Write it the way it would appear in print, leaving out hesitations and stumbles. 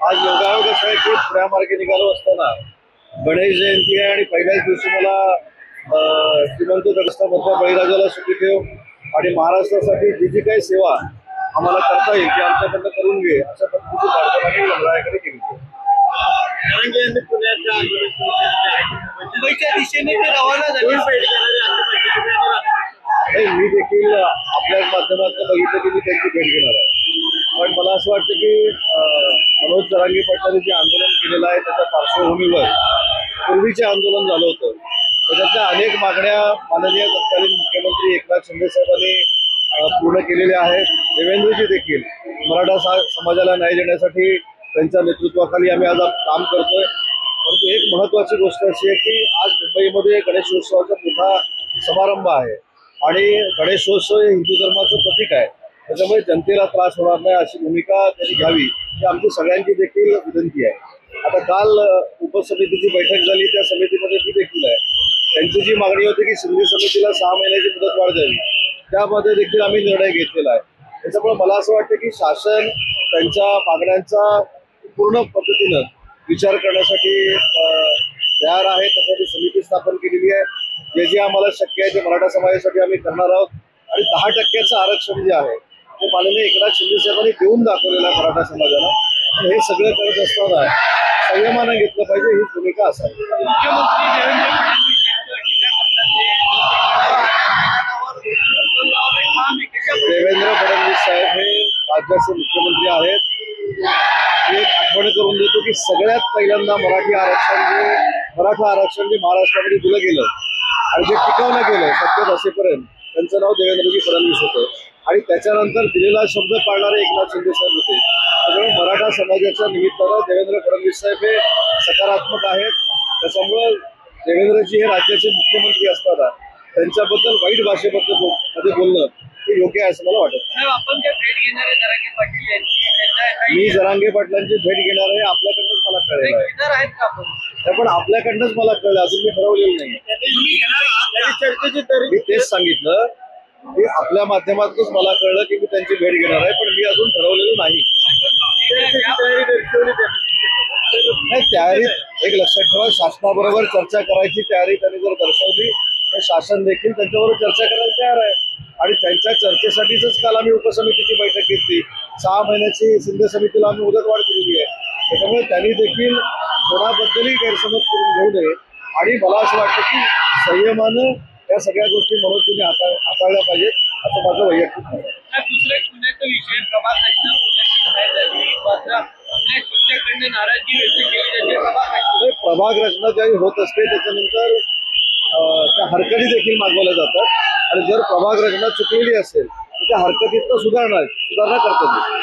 आज योगायोग असं आहे की पुण्यामार्गे निघालो असताना गणेश जयंती आहे आणि पहिल्याच दिवशी मला श्रीमंत जगस्तामधल्या बळीराजाला सुट्टी ठेव आणि महाराष्ट्रासाठी जी जी काही सेवा आम्हाला करता येईल ती आमच्याकडनं करून घे अशा पद्धतीची प्रार्थना मी मंडळाकडे केली. मुंबईच्या दिशेने ते रवाना झाले. मी देखील आपल्या माध्यमातून बघितलं की मी त्यांची भेट घेणार आहे. पण मला असं वाटतं की मनोज जरांगे पाटलांनी जे आंदोलन केलेलं आहे त्याच्या पार्श्वभूमीवर पूर्वीचे आंदोलन झालं होतं त्याच्यातल्या अनेक मागण्या माननीय तत्कालीन मुख्यमंत्री एकनाथ शिंदे साहेबांनी पूर्ण केलेल्या आहेत. देवेंद्रजी देखील मराठा समाजाला न्याय देण्यासाठी त्यांच्या नेतृत्वाखाली आम्ही आज काम करतोय. परंतु एक महत्वाची गोष्ट अशी आहे की आज मुंबईमध्ये गणेशोत्सवाचा मोठा समारंभ आहे आणि गणेशोत्सव हे हिंदू धर्माचं प्रतीक आहे. त्याच्यामुळे जनतेला त्रास होणार नाही अशी भूमिका त्यांनी घ्यावी ही आमची सगळ्यांची देखील विनंती आहे. आता काल उपसमितीची बैठक झाली त्या समितीमध्ये मी देखील आहे. त्यांची जी मागणी होती की सिंधी समितीला 6 महिन्याची मुदतवाढ द्यावी त्यामध्ये देखील आम्ही निर्णय घेतलेला आहे. त्याच्यामुळे मला असं वाटतं की शासन त्यांच्या मागण्यांचा पूर्ण पद्धतीनं विचार करण्यासाठी तयार आहे. त्यासाठी समिती स्थापन केलेली आहे. जे जे आम्हाला शक्य आहे ते मराठा समाजासाठी आम्ही करणार आहोत आणि 10% आरक्षण जे आहे ते माननीय एकनाथ शिंदे साहेबांनी देऊन दाखवलेलं आहे मराठा समाजाला. हे सगळं करत असताना संयमानं घेतलं पाहिजे ही भूमिका असावी. मुख्यमंत्री देवेंद्र फडणवीस साहेब हे राज्याचे मुख्यमंत्री आहेत. एक आठवण करून देतो की सगळ्यात पहिल्यांदा मराठा आरक्षण जे महाराष्ट्रामध्ये दिलं गेलं आणि जे टिकवलं गेलं सत्तेत असेपर्यंत त्यांचं नाव देवेंद्रजी फडणवीस होतं आणि त्याच्यानंतर दिलेला शब्द पाळणारे एकनाथ शिंदे साहेब होते. त्यामुळे मराठा समाजाच्या निमित्तानं देवेंद्र फडणवीस साहेब हे सकारात्मक आहेत. त्याच्यामुळं देवेंद्रजी हे राज्याचे मुख्यमंत्री असताना त्यांच्याबद्दल वाईट भाषेमध्ये बोलणं हे योग्य आहे असं मला वाटत. आपण जे भेट घेणार आहे जरांगे पाटील यांची, मी जरांगे पाटलांची भेट घेणार आहे आपल्याकडनंच मला कळलेलं आहे. पण आपल्याकडनंच मला कळलं अजून मी ठरवलेलं नाही. मी तेच सांगितलं की आपल्या माध्यमातूनच मला कळलं की मी त्यांची भेट घेणार आहे पण मी अजून ठरवलेलं नाही. तयारीत एक लक्षात ठेवा शासनाबरोबर चर्चा करायची तयारी त्यांनी जर दर्शवली तर शासन देखील त्यांच्याबरोबर चर्चा करायला तयार आहे आणि त्यांच्या चर्चेसाठीच काल आम्ही उपसमितीची बैठक घेतली. 6 महिन्याची शिंदे समितीला आम्ही मुदतवाढ दिलेली आहे. त्याच्यामुळे त्यांनी देखील कोणाबद्दलही गैरसमज करून घेऊ नये आणि मला असं वाटतं की संयमानं या सगळ्या गोष्टी मनोजीने हाताळल्या पाहिजेत असं माझं वैयक्तिक मत आहे. दुसरे पुण्याचा विषय प्रभाग नाराजी व्यक्त केली जाते. प्रभाग रचना ज्यावेळी होत असते त्याच्यानंतर त्या हरकती देखील मागवल्या जातात आणि जर प्रभाग रचना चुकलेली असेल तर त्या हरकतीतनं सुधारणा करता येईल.